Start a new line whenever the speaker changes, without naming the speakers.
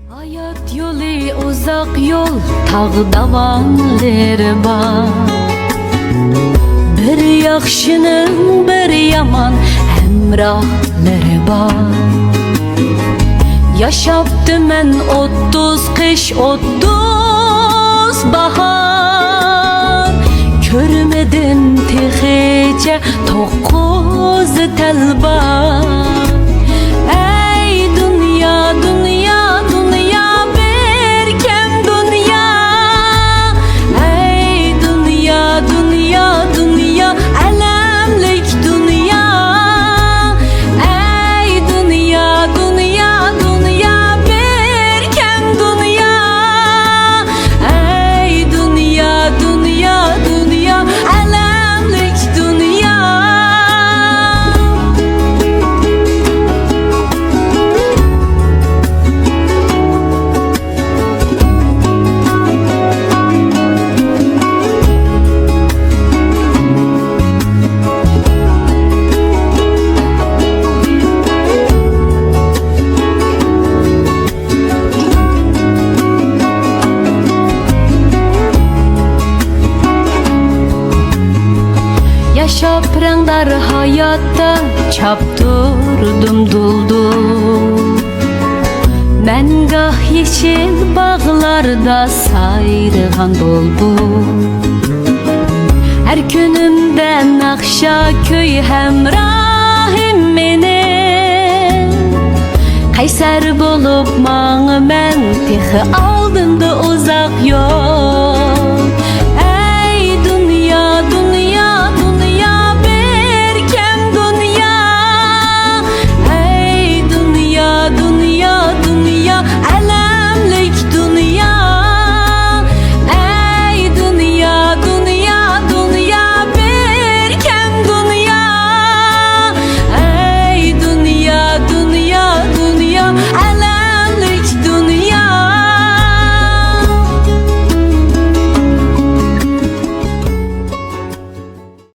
Hayat yolu uzak yol, tağ davanları var. Bir yaxşının bir yaman emrahları var. Yaşaptım ben 30 kış 30 bahar. Körmedim tehice 9 telbar. Ey dünya dünya dünya berkem dünya. Ey dünya dünya dünya alemlik dünya. Ey dünya dünya dünya berkem dünya. Ey dünya dünya dünya alemlik dünya. Yaşap rengdar hayatta çaptırdım duldum. Ben gah yeşil bağlarda sayrıgan buldum. Her günümden akşa köy hemrahim benim. Kayser bulup mağı men tehi